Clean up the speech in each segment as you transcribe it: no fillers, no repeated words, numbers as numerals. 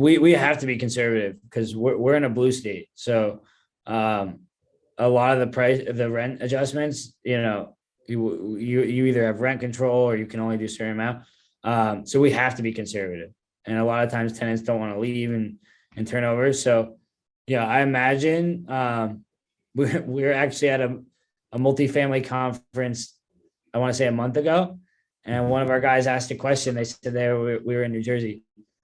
we have to be conservative because we're in a blue state. So a lot of the rent adjustments, you either have rent control or you can only do a certain amount. So we have to be conservative. And a lot of times tenants don't want to leave and turn over. So yeah, I imagine we're actually at a multifamily conference, I want to say a month ago. And one of our guys asked a question. They said we were in New Jersey.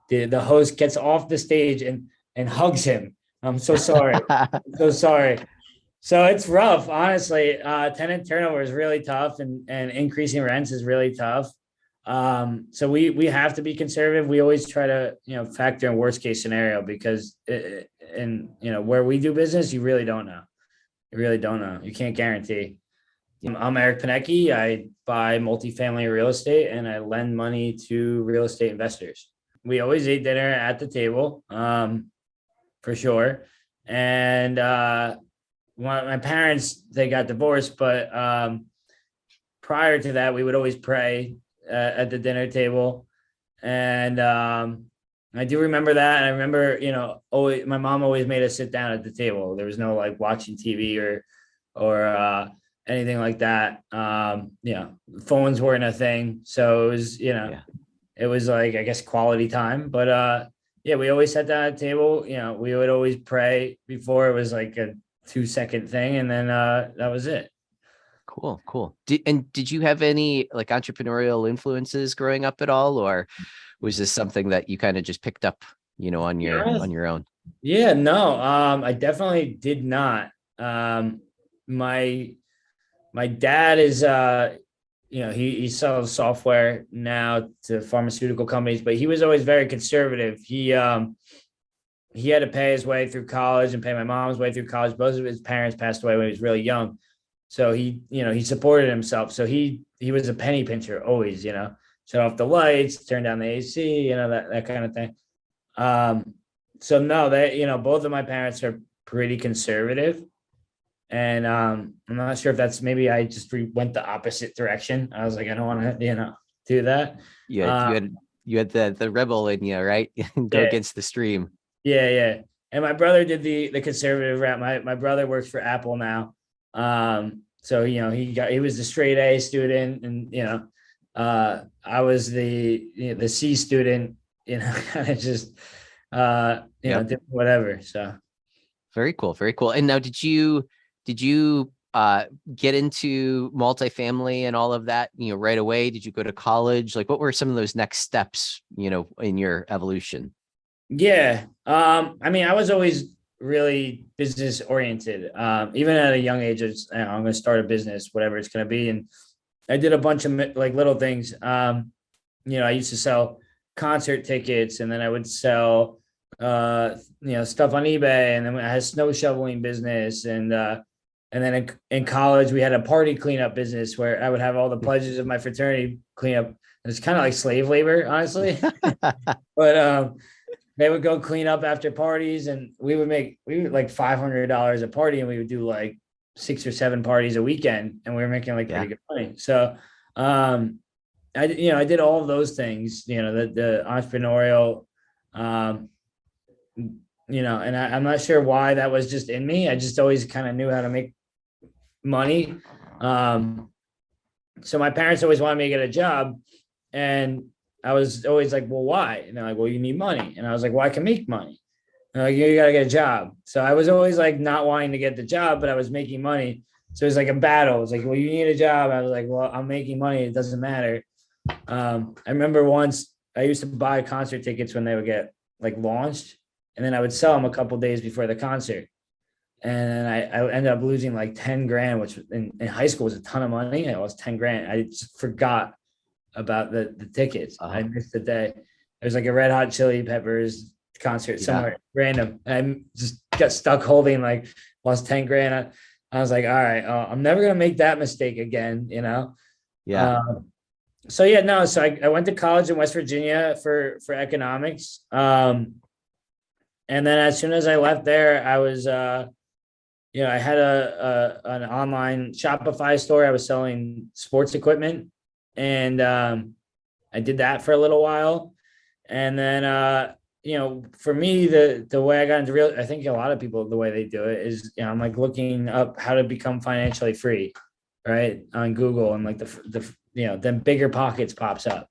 The host gets off the stage and hugs him. I'm so sorry. I'm so sorry. So it's rough, honestly. Tenant turnover is really tough, and increasing rents is really tough. So we have to be conservative. We always try to factor in worst case scenario because where we do business, you really don't know. You really don't know. You can't guarantee. I'm Eric Panecki. I buy multifamily real estate and I lend money to real estate investors. We always eat dinner at the table, for sure. And my parents, they got divorced, but prior to that, we would always pray at the dinner table. And I do remember that. And I remember, always, my mom always made us sit down at the table. There was no like watching TV or anything like that. Phones weren't a thing. So it was, it was like, I guess, quality time. But we always sat down at the table. We would always pray before. It was like a 2-second thing. And then that was it. Cool. Did you have any like entrepreneurial influences growing up at all? Or was this something that you kind of just picked up, on your own? Yeah, no, I definitely did not. My dad is he sells software now to pharmaceutical companies, but he was always very conservative. He had to pay his way through college and pay my mom's way through college. Both of his parents passed away when he was really young. So he supported himself. So he was a penny pincher always, shut off the lights, turn down the AC, that kind of thing. So no, both of my parents are pretty conservative. And I'm not sure if that's, maybe I just went the opposite direction. I was like, I don't want to, do that. Yeah, you had the rebel in you, right? Go against the stream. Yeah. And my brother did the conservative route. My brother works for Apple now. So he was the straight A student, and I was the C student, kind of just did whatever. So very cool. And now did you get into multifamily and all of that, right away? Did you go to college? Like, what were some of those next steps, in your evolution? Yeah. I was always really business oriented. Even at a young age, I'm going to start a business, whatever it's going to be. And I did a bunch of like little things. I used to sell concert tickets, and then I would sell, stuff on eBay. And then I had a snow shoveling business. And then in college, we had a party cleanup business where I would have all the pledges of my fraternity clean up. It's kind of like slave labor, honestly. But they would go clean up after parties, and we would like $500 a party, and we would do like 6 or 7 parties a weekend, and we were making like pretty good money. So I did all of those things, the entrepreneurial, and I'm not sure why that was just in me. I just always kind of knew how to make money. So my parents always wanted me to get a job, and I was always like, well, why? And they're like, well, you need money. And I was like, well, I can make money. And like, you got to get a job. So I was always like not wanting to get the job, but I was making money. So it was like a battle. It was like, well, you need a job. I was like, well, I'm making money. It doesn't matter. I remember once I used to buy concert tickets when they would get like launched, and then I would sell them a couple days before the concert. And I ended up losing like 10 grand, which in high school was a ton of money. I lost 10 grand. I just forgot about the tickets. I missed the day. There's like a Red Hot Chili Peppers concert somewhere random. And I just got stuck holding, like, lost 10 grand. I was like, all right, I'm never going to make that mistake again, Yeah. So I went to college in West Virginia for economics. And then as soon as I left there, I was, I had an online Shopify store. I was selling sports equipment, and I did that for a little while. And then for me, the way I got into I think a lot of people, the way they do it is, I'm like looking up how to become financially free, right, on Google, and like then Bigger Pockets pops up,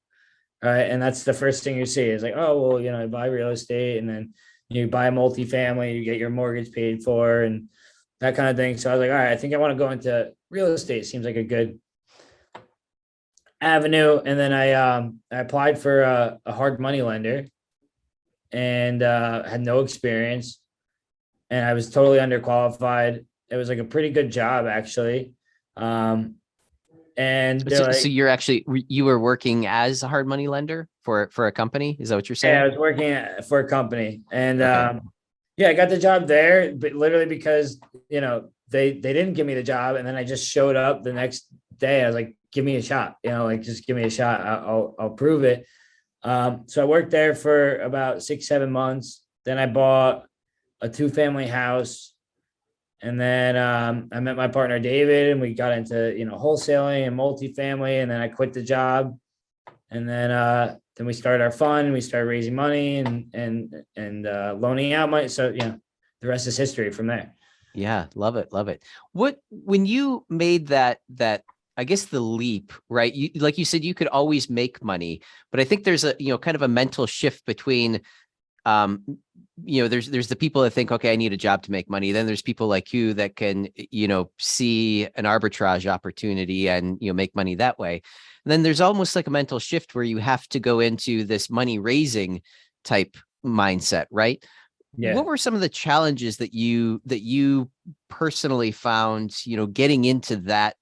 right, and that's the first thing you see is like, oh well, you buy real estate, and then you buy a multifamily, you get your mortgage paid for, and that kind of thing. So I was like, all right, I think I want to go into real estate. Seems like a good avenue. And then I applied for a hard money lender, and had no experience, and I was totally underqualified. It was like a pretty good job actually. Um, and they're So like, you're actually, you were working as a hard money lender for a company? Is that what you're yeah, I saying? was working for a company, and Okay. yeah, I got the job there, but literally because they didn't give me the job, and then I just showed up the next day. I was like, give me a shot, like just give me a shot. I'll prove it. So I worked there for about 6-7 months. Then I bought a 2-family house. And then I met my partner David, and we got into wholesaling and multifamily. And then I quit the job, and then we started our fund. And we started raising money and loaning out money. So the rest is history from there. Yeah, love it, love it. When you made that I guess the leap, right? You, like you said, you could always make money, but I think there's a kind of a mental shift between um there's the people that think, okay, I need a job to make money. Then there's people like you that can see an arbitrage opportunity and make money that way. And then there's almost like a mental shift where you have to go into this money raising type mindset, right? Yeah. What were some of the challenges that you personally found getting into that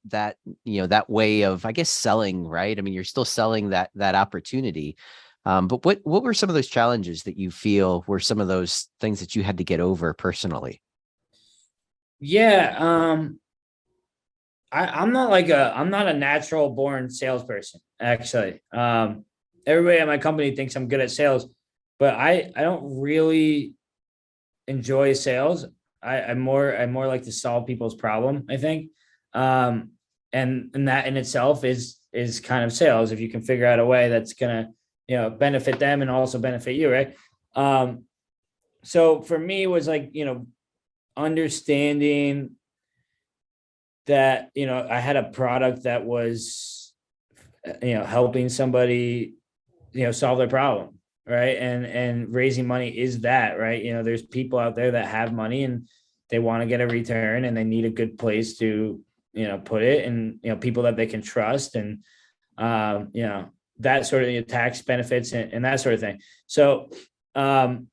way of, I guess, selling, right? I mean, you're still selling that opportunity. But what were some of those challenges that you feel were some of those things that you had to get over personally? Yeah. I'm not a natural born salesperson, actually. Everybody at my company thinks I'm good at sales, but I don't really enjoy sales. I more like to solve people's problem, I think. Um, and that in itself is kind of sales, if you can figure out a way that's gonna, benefit them and also benefit you, right? Um, so for me, it was like, understanding that, I had a product that was, helping somebody, solve their problem, right? And raising money is that, right? There's people out there that have money, and they want to get a return, and they need a good place to, put it, and people that they can trust, and that sort of tax benefits, and that sort of thing. So um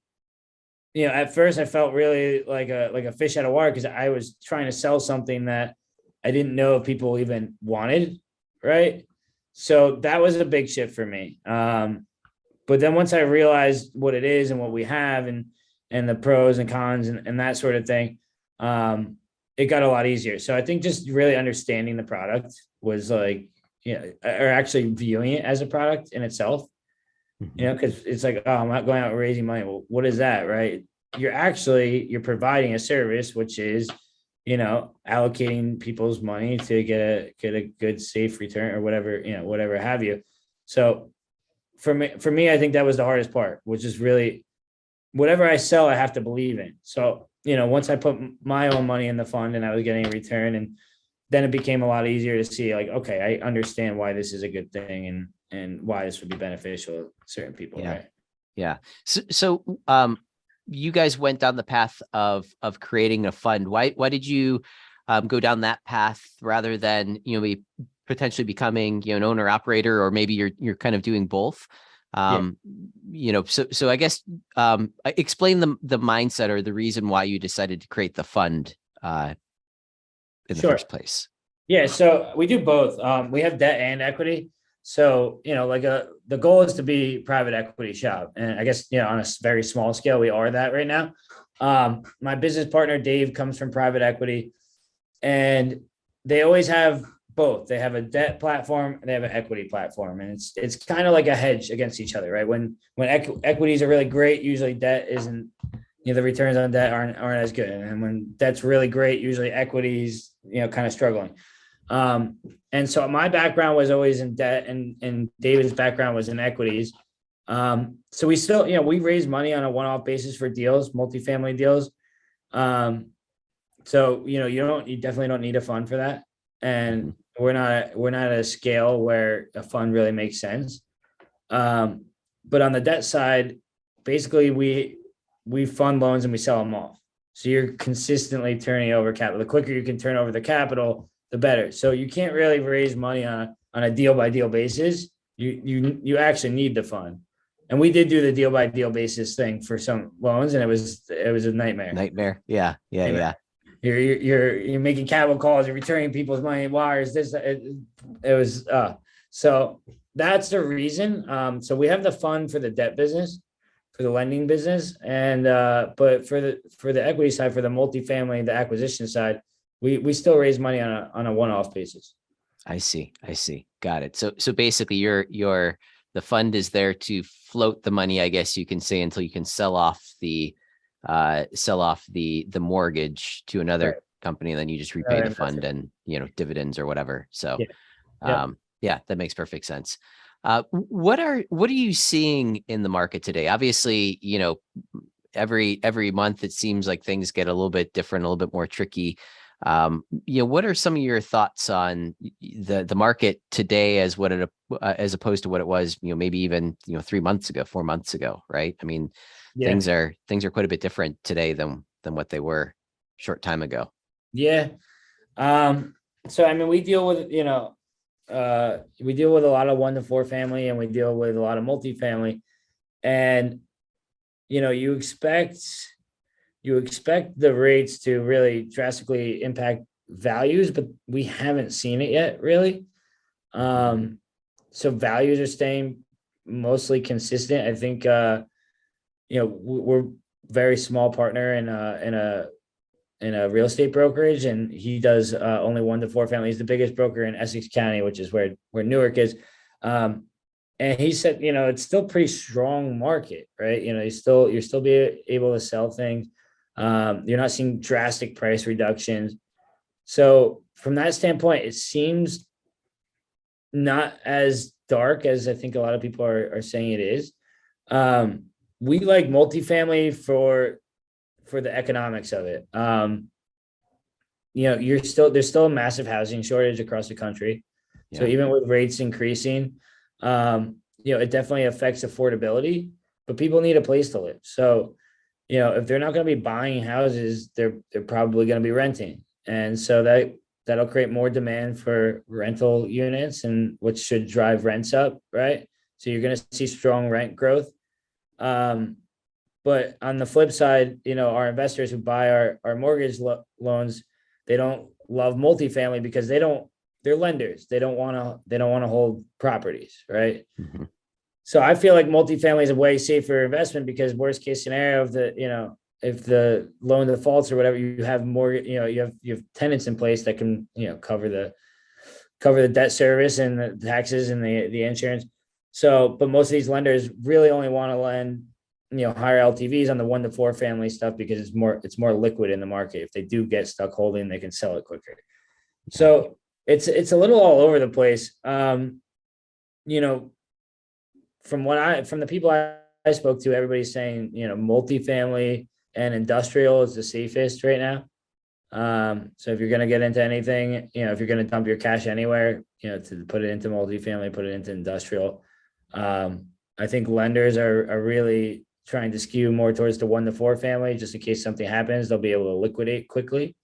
at first I felt really like a fish out of water, because I was trying to sell something that I didn't know if people even wanted, right? So that was a big shift for me. But then once I realized what it is and what we have, and the pros and cons, and that sort of thing, it got a lot easier. So I think just really understanding the product was like, or actually viewing it as a product in itself, because it's like, oh, I'm not going out raising money. Well, what is that, right? You're providing a service, which is, allocating people's money to get a good, safe return, or whatever, whatever have you. So for me, I think that was the hardest part, which is really, whatever I sell, I have to believe in. So, once I put my own money in the fund, and I was getting a return, and then it became a lot easier to see, like, okay, I understand why this is a good thing, and why this would be beneficial to certain people, Yeah. right? Yeah. You guys went down the path of creating a fund. Why did you go down that path rather than potentially becoming an owner operator, or maybe you're kind of doing both? Yeah, So I guess explain the mindset or the reason why you decided to create the fund in the sure. first place. Yeah, so we do both. We have debt and equity. So, the goal is to be private equity shop. And I guess, on a very small scale, we are that right now. My business partner, Dave, comes from private equity, and they always have both. They have a debt platform, and they have an equity platform. And it's kind of like a hedge against each other, right? When equities are really great, usually debt isn't, the returns on debt aren't as good. And when debt's really great, usually equities, kind of struggling. And so my background was always in debt, and David's background was in equities. So we still, we raise money on a one-off basis for deals, multifamily deals. So, you definitely don't need a fund for that. And Mhm. we're not at a scale where a fund really makes sense. But on the debt side, basically we fund loans and we sell them off. So you're consistently turning over capital. The quicker you can turn over the capital, the better. So you can't really raise money on a deal by deal basis. You actually need the fund. And we did do the deal by deal basis thing for some loans, and it was a nightmare. Nightmare. Yeah. Yeah. You know, Yeah. you're making capital calls, you're returning people's money wires. It was so that's the reason. So we have the fund for the debt business, for the lending business, and but for the equity side, for the multifamily, the acquisition side, we still raise money on a one-off basis. I see. I see. Got it. So basically the fund is there to float the money, I guess you can say, until you can sell off the mortgage to another Right. company, and then you just repay Another the investor. fund and, dividends or whatever. So, Yeah. Yeah. yeah, that makes perfect sense. What are you seeing in the market today? Obviously, every month it seems like things get a little bit different, a little bit more tricky. What are some of your thoughts on the market today as opposed to what it was, maybe even 3 months ago, 4 months ago, right? I mean, Yeah. things are quite a bit different today than what they were a short time ago. Yeah. So I mean, we deal with a lot of 1 to 4 family, and we deal with a lot of multifamily. And you expect the rates to really drastically impact values, but we haven't seen it yet, really. So values are staying mostly consistent. I think we're very small partner in a real estate brokerage, and he does only 1 to 4 family. He's the biggest broker in Essex County, which is where Newark is. And he said, it's still pretty strong market, right? You're still be able to sell things. You're not seeing drastic price reductions. So from that standpoint, it seems not as dark as I think a lot of people are saying it is. We like multifamily for the economics of it. There's still a massive housing shortage across the country. So Yeah. even with rates increasing, it definitely affects affordability, but people need a place to live. So, if they're not going to be buying houses, they're probably going to be renting. And so that'll create more demand for rental units, and which should drive rents up, right? So you're going to see strong rent growth. But on the flip side, our investors who buy our mortgage loans, they don't love multifamily because they're lenders. They don't want to hold properties, right? Mhm. So I feel like multifamily is a way safer investment, because worst case scenario, if the loan defaults or whatever, you have more, you have tenants in place that can, cover the debt service and the taxes and the insurance. So, but most of these lenders really only want to lend, higher LTVs on the 1 to 4 family stuff, because it's more liquid in the market. If they do get stuck holding, they can sell it quicker. Yeah. So it's a little all over the place. You know, from the people I spoke to, everybody's saying, multifamily and industrial is the safest right now. So if you're going to get into anything, if you're going to dump your cash anywhere, to put it into multifamily, put it into industrial. I think lenders are really trying to skew more towards the 1 to 4 family, just in case something happens, they'll be able to liquidate quickly.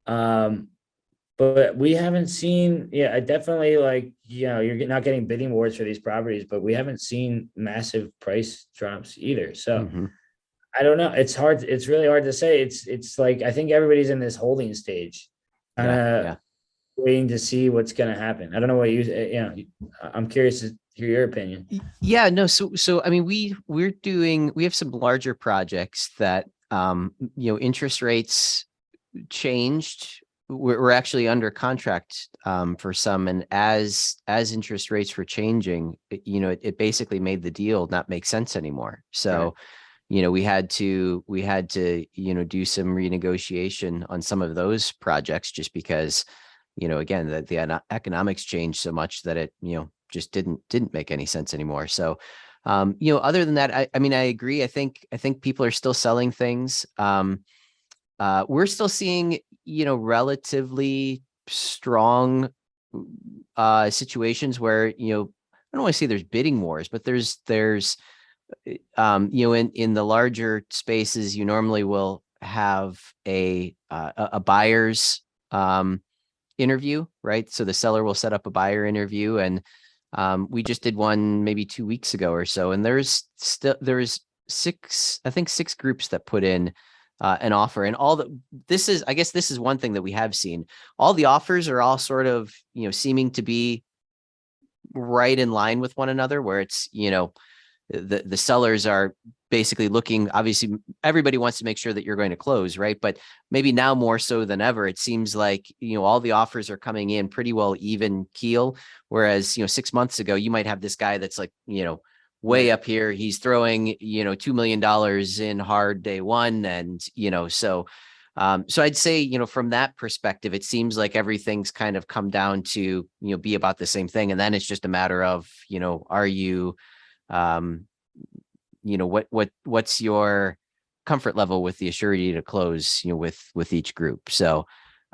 But we haven't seen, I definitely, like, you're not getting bidding wars for these properties, but we haven't seen massive price drops either. So Mhm. I don't know. It's really hard to say. It's like, I think everybody's in this holding stage, kind Yeah. of Yeah. waiting to see what's going to happen. I don't know what I'm curious to hear your opinion. Yeah, no, so I mean, we have some larger projects that interest rates changed. We're actually under contract for some, and as interest rates were changing, it basically made the deal not make sense anymore. So, we had to do some renegotiation on some of those projects, just because again, the economics changed so much that it just didn't make any sense anymore. So, other than that, I mean, I agree. I think people are still selling things. We're still seeing, relatively strong situations where, I don't want to say there's bidding wars, but there's in the larger spaces, you normally will have a buyer's interview, right? So the seller will set up a buyer interview, and we just did one maybe 2 weeks ago or so, and there's six groups that put in an offer, and I guess this is one thing that we have seen. All the offers are all sort of, seeming to be right in line with one another, where it's, the sellers are basically looking, obviously everybody wants to make sure that you're going to close, right? But maybe now more so than ever, it seems like, all the offers are coming in pretty well even keel. Whereas, 6 months ago, you might have this guy that's like, way up here, he's throwing, $2 million in hard day one. And, so I'd say, from that perspective, it seems like everything's kind of come down to, be about the same thing. And then it's just a matter of, are you, what's your comfort level with the assurity to close, with each group. So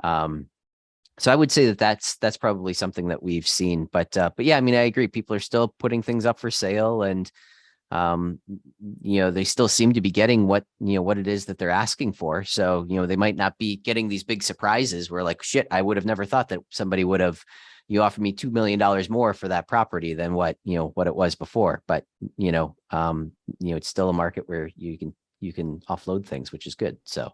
I would say that that's probably something that we've seen, but yeah, I mean, I agree. People are still putting things up for sale, and they still seem to be getting what it is that they're asking for. So, they might not be getting these big surprises where like, shit, I would have never thought that somebody would have, offered me $2 million more for that property than what it was before. But, it's still a market where you can offload things, which is good. So,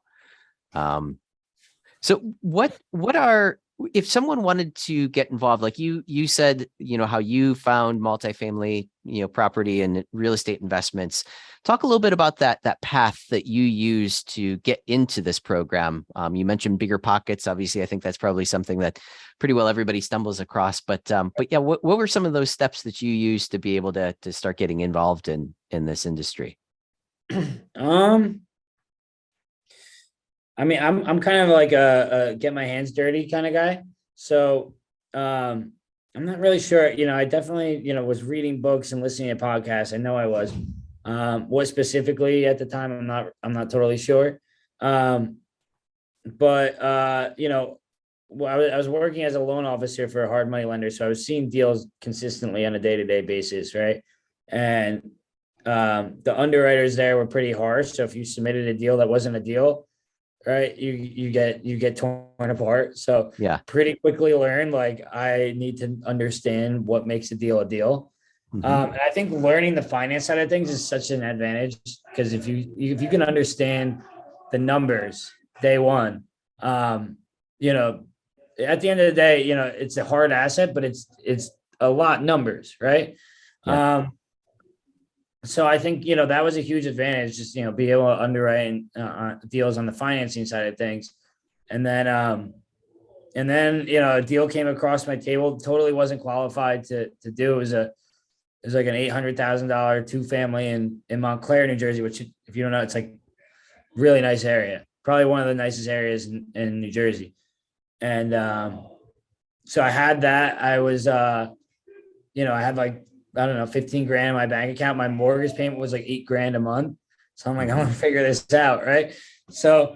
what are, if someone wanted to get involved, like you said, how you found multifamily, property and real estate investments, talk a little bit about that path that you use to get into this program. You mentioned bigger pockets. Obviously, I think that's probably something that pretty well everybody stumbles across, but yeah, what were some of those steps that you used to be able to start getting involved in this industry? I mean, I'm kind of like a get my hands dirty kind of guy. So I'm not really sure. I definitely, was reading books and listening to podcasts. I know I was. What specifically at the time, I'm not totally sure. But well, I was working as a loan officer for a hard money lender, so I was seeing deals consistently on a day-to-day basis, right? And the underwriters there were pretty harsh. So if you submitted a deal that wasn't a deal, right, you get torn apart. So Yeah. pretty quickly learned, like, I need to understand what makes a deal a deal. Mhm. And I think learning the finance side of things is such an advantage, because if you can understand the numbers day one, at the end of the day, it's a hard asset, but it's a lot numbers, right? Yeah. So I think, that was a huge advantage, just, be able to underwrite deals on the financing side of things. And then, a deal came across my table, totally wasn't qualified to do. It was like an $800,000 two-family in Montclair, New Jersey, which, if you don't know, it's like really nice area, probably one of the nicest areas in New Jersey. And so I had that. I was, I had like, I don't know, 15 grand in my bank account. My mortgage payment was like 8 grand a month. So I'm like, I'm gonna figure this out, right? So,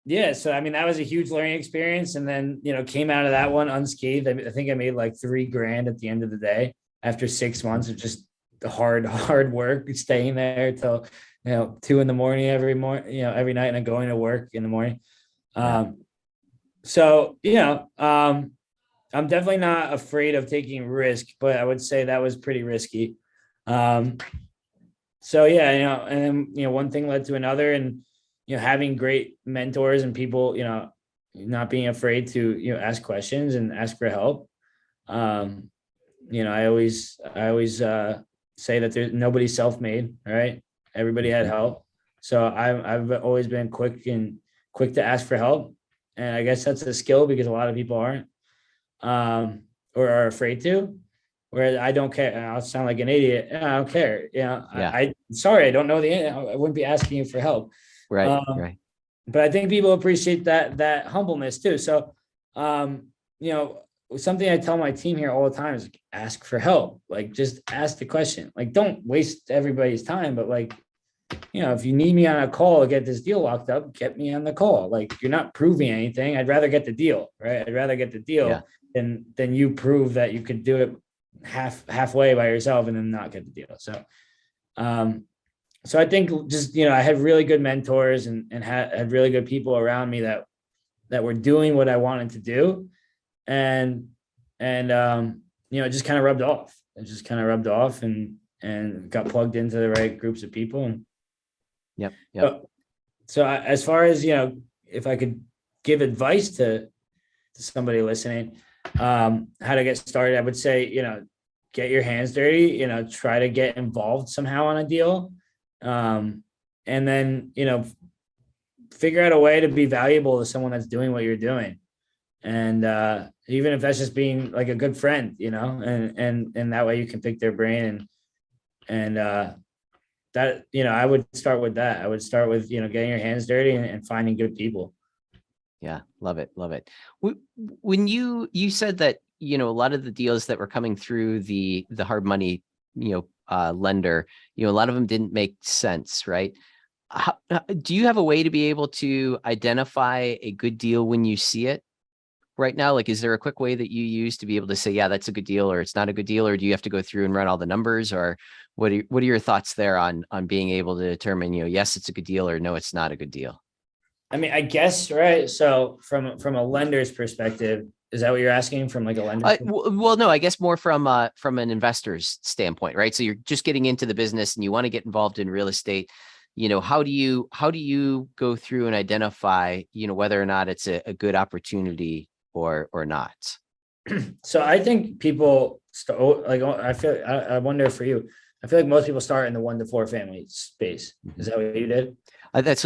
yeah. So I mean, that was a huge learning experience, and then came out of that one unscathed. I think I made like 3 grand at the end of the day after 6 months of just hard work, staying there till 2 a.m. every morning, every night, and then going to work in the morning. So I'm definitely not afraid of taking risk, but I would say that was pretty risky. So yeah, and then one thing led to another, and having great mentors and people, not being afraid to ask questions and ask for help. I always say that there's nobody's self-made, right? Everybody had help. So I've always been quick to ask for help, and I guess that's a skill because a lot of people aren't. Or are afraid to, whereas I don't care. I'll sound like an idiot. I don't care. Yeah. I sorry, I don't know I wouldn't be asking you for help. Right. Right. But I think people appreciate that humbleness too. So, something I tell my team here all the time is ask for help. Like, just ask the question. Like, don't waste everybody's time, but like, if you need me on a call to get this deal locked up, get me on the call. Like, you're not proving anything. I'd rather get the deal, right? I'd rather get the Yeah. deal than you prove that you could do it halfway by yourself and then not get the deal. So I think just, I had really good mentors and had really good people around me that were doing what I wanted to do. And it just kind of rubbed off. It just kind of rubbed off and got plugged into the right groups of people. And Yep. Yep. so as far as, if I could give advice to somebody listening, how to get started, I would say, get your hands dirty, try to get involved somehow on a deal. And then, figure out a way to be valuable to someone that's doing what you're doing. And even if that's just being like a good friend, and that way you can pick their brain and that, I would start with that. I would start with, getting your hands dirty and finding good people. Yeah. Love it. Love it. When you said that, a lot of the deals that were coming through the hard money, lender, a lot of them didn't make sense, right? Do you have a way to be able to identify a good deal when you see it right now? Like, is there a quick way that you use to be able to say, yeah, that's a good deal, or it's not a good deal, or do you have to go through and run all the numbers, or what are your thoughts there on being able to determine, yes, it's a good deal, or no, it's not a good deal? I mean, I guess, right. So from a lender's perspective, is that what you're asking, from like a lender? Well, no, I guess more from an investor's standpoint, right? So you're just getting into the business and you want to get involved in real estate. How do you go through and identify, whether or not it's a good opportunity or not? So I think people start, like, I wonder for you, I feel like most people start in the 1 to 4 family space. Is that what you did? That's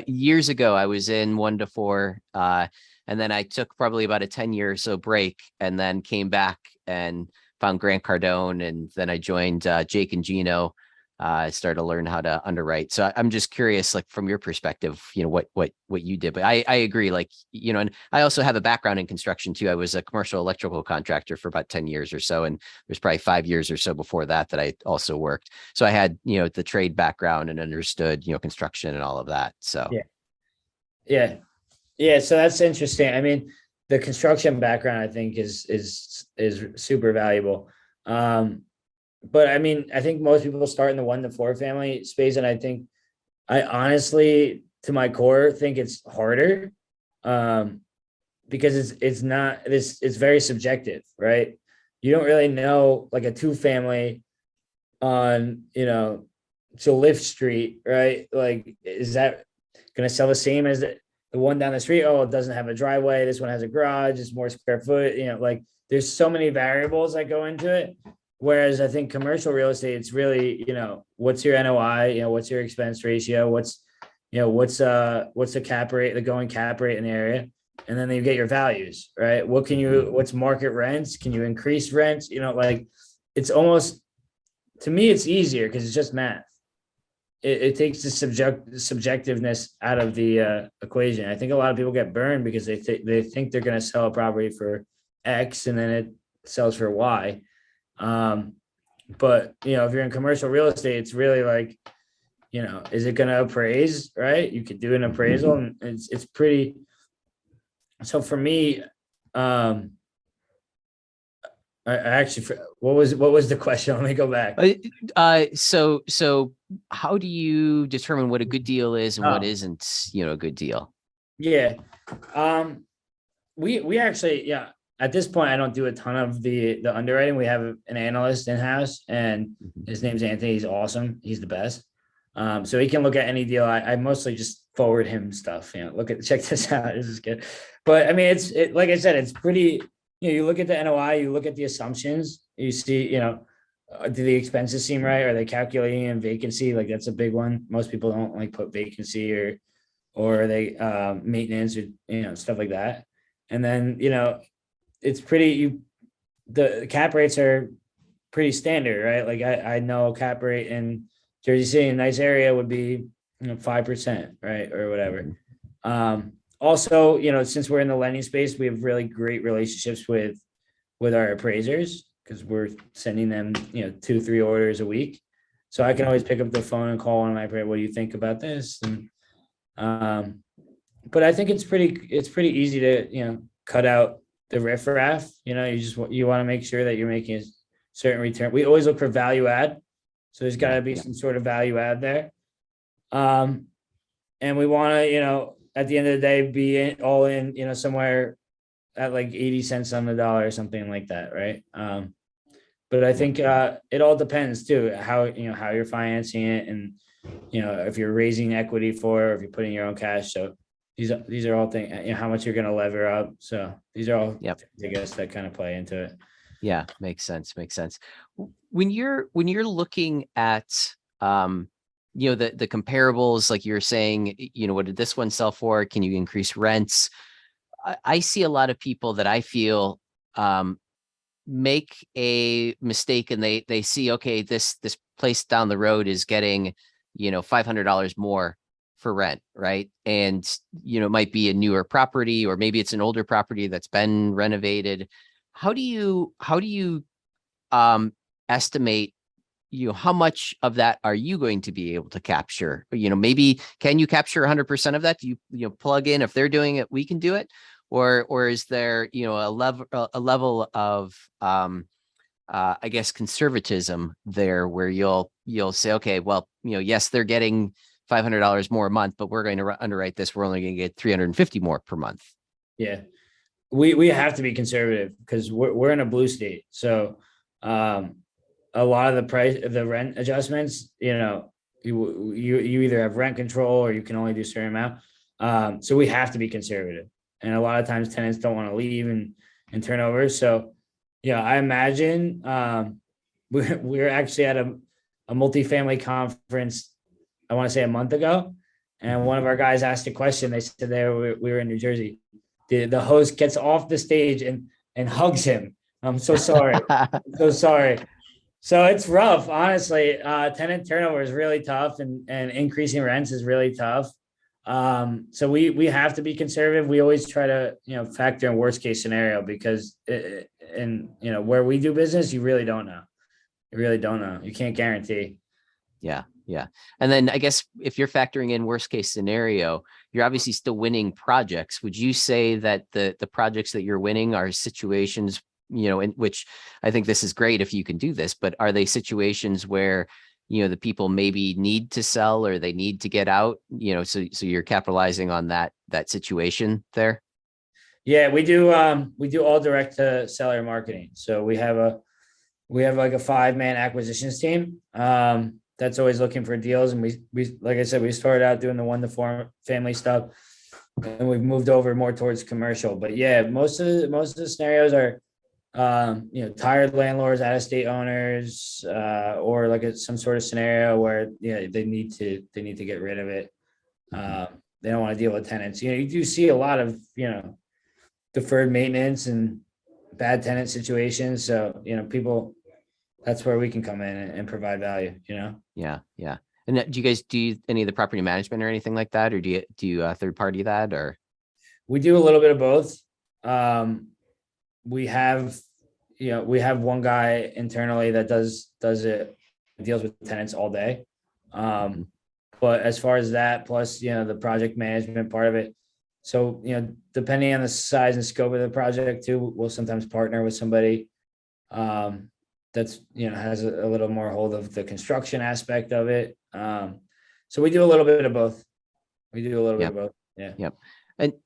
years ago I was in 1 to 4, and then I took probably about a 10-year or so break, and then came back and found Grant Cardone, and then I joined Jake and Gino. I started to learn how to underwrite. So I'm just curious, like, from your perspective, what you did. But I agree, like, and I also have a background in construction too. I was a commercial electrical contractor for about 10 years or so, and there's probably 5 years or so before that I also worked. So I had, the trade background and understood, construction and all of that. So yeah. So that's interesting. I mean, the construction background, I think, is super valuable. But I mean, I think most people start in the 1 to 4 family space. And I honestly, to my core, think it's harder, because it's very subjective, right? You don't really know, like, a 2 family on, Lift Street, right? Like, is that going to sell the same as the one down the street? Oh, it doesn't have a driveway. This one has a garage. It's more square foot. Like, there's so many variables that go into it. Whereas I think commercial real estate, it's really, what's your NOI, what's your expense ratio, what's the cap rate, the going cap rate in the area. And then you get your values, right? What's market rents? Can you increase rents? Like, it's almost, to me, it's easier because it's just math. It takes the subjectiveness out of the equation. I think a lot of people get burned because they think they're going to sell a property for X and then it sells for Y. But if you're in commercial real estate, it's really like, is it going to appraise, right? You could do an appraisal, and it's pretty. So for me, I actually, what was the question? Let me go back. So how do you determine what a good deal is and what isn't, a good deal? Yeah. We actually, at this point, I don't do a ton of the underwriting. We have an analyst in-house, and his name's Anthony. He's awesome. He's the best. So he can look at any deal. I mostly just forward him stuff. Check this out. This is good. But I mean, it's like I said, it's pretty, you look at the NOI, you look at the assumptions, you see, do the expenses seem right? Are they calculating in vacancy? Like, that's a big one. Most people don't like put vacancy or are they maintenance or, stuff like that. And then, it's pretty, the cap rates are pretty standard, right? Like, I know a cap rate in Jersey City, a nice area, would be 5%, right? Or whatever. Also, since we're in the lending space, we have really great relationships with with our appraisers because we're sending them, 2, 3 orders a week. So I can always pick up the phone and call one of my appraiser, what do you think about this? And um, but I think it's pretty easy to, cut out the riffraff. You want to make sure that you're making a certain return. We always look for value add. So there's got to be some sort of value add there. And we want to, at the end of the day, be all in, somewhere at like 80 cents on the dollar or something like that. Right. But I think it all depends too, how you're financing it, and, if you're raising equity for, or if you're putting your own cash. So these are all things, how much you're going to lever up. So these are all things, I guess, that kind of play into it. Yeah, makes sense. Makes sense. When you're looking at the comparables, like you're saying, what did this one sell for? Can you increase rents? I see a lot of people that I feel make a mistake, and they see, okay, this place down the road is getting, $500 more for rent, right? And it might be a newer property, or maybe it's an older property that's been renovated. How do you estimate, how much of that are you going to be able to capture? Maybe can you capture 100% of that? Do you plug in, if they're doing it, we can do it? Or is there, a level of, I guess, conservatism there, where you'll say, okay, well, yes, they're getting $500 more a month, but we're going to underwrite this. We're only going to get 350 more per month. Yeah, we have to be conservative because we're in a blue state. So a lot of the rent adjustments, you either have rent control or you can only do a certain amount. So we have to be conservative. And a lot of times tenants don't want to leave and turn over. So, I imagine we're actually at a multifamily conference, I want to say a month ago. And one of our guys asked a question. They said we were in New Jersey. The host gets off the stage and hugs him. I'm so sorry. I'm so sorry. So it's rough, honestly. Tenant turnover is really tough, and increasing rents is really tough. So we have to be conservative. We always try to, factor in worst case scenario, because where we do business, you really don't know. You really don't know. You can't guarantee. Yeah. Yeah. And then I guess if you're factoring in worst case scenario, you're obviously still winning projects. Would you say that the projects that you're winning are situations, in which, I think this is great if you can do this, but are they situations where, the people maybe need to sell, or they need to get out, so you're capitalizing on that situation there? Yeah, we do all direct to seller marketing. So we have like a 5-man acquisitions team. That's always looking for deals. And we like I said, we started out doing the 1-to-4 family stuff, and we've moved over more towards commercial. But yeah, most of the scenarios are tired landlords, out-of-state owners, or like some sort of scenario where they need to get rid of it. They don't want to deal with tenants. You do see a lot of deferred maintenance and bad tenant situations. So people, that's where we can come in and provide value. Yeah. Yeah. And do you guys do any of the property management or anything like that, or do you third party that? Or we do a little bit of both. We have one guy internally that does it, deals with tenants all day. But as far as that, plus the project management part of it, so depending on the size and scope of the project too, we'll sometimes partner with somebody that's has a little more hold of the construction aspect of it. So we do a little bit of both. Bit of both. Yeah. Yep.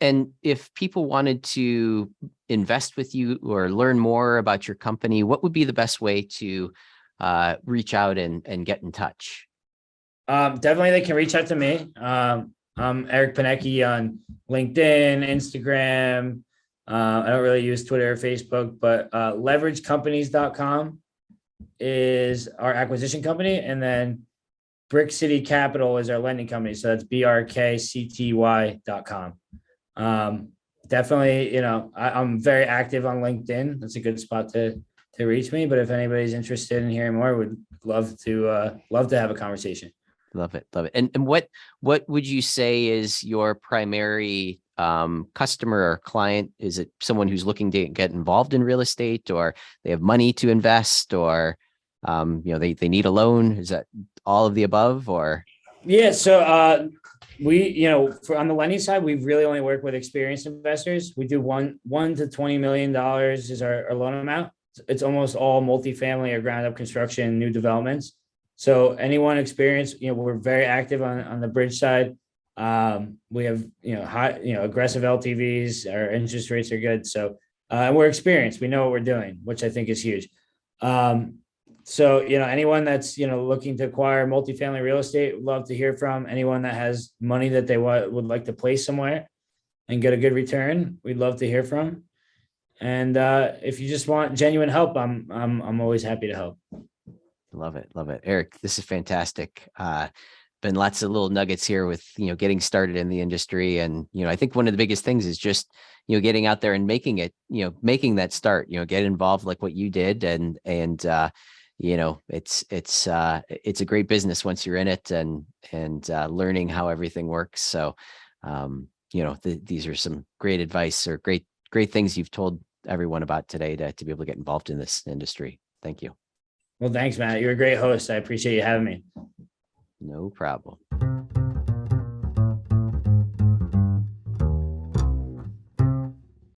And if people wanted to invest with you or learn more about your company, what would be the best way to reach out and get in touch? Definitely they can reach out to me. I'm Eric Panecki on LinkedIn, Instagram. I don't really use Twitter or Facebook, but leveragecompanies.com is our acquisition company. And then Brick City Capital is our lending company. So that's BRKCTY.com. Definitely, I'm very active on LinkedIn. That's a good spot to reach me. But if anybody's interested in hearing more, would love to have a conversation. Love it. Love it. And what would you say is your primary customer or client? Is it someone who's looking to get involved in real estate, or they have money to invest, or they need a loan? Is that all of the above, or? Yeah. So on the lending side, we really only work with experienced investors. We do one to $20 million is our loan amount. It's almost all multifamily or ground up construction, new developments. So anyone experienced, we're very active on the bridge side. We have, high, aggressive LTVs. Our interest rates are good. So, and we're experienced. We know what we're doing, which I think is huge. So, anyone that's, looking to acquire multifamily real estate, would love to hear from. Anyone that has money that they would like to place somewhere and get a good return, we'd love to hear from. And if you just want genuine help, I'm always happy to help. Love it. Love it. Eric, this is fantastic. Been lots of little nuggets here with, getting started in the industry. And, I think one of the biggest things is just, getting out there and making it, making that start, get involved like what you did. And it's a great business once you're in it, and learning how everything works. So, these are some great advice, or great things you've told everyone about today to be able to get involved in this industry. Thank you. Well, thanks, Matt. You're a great host. I appreciate you having me. No problem.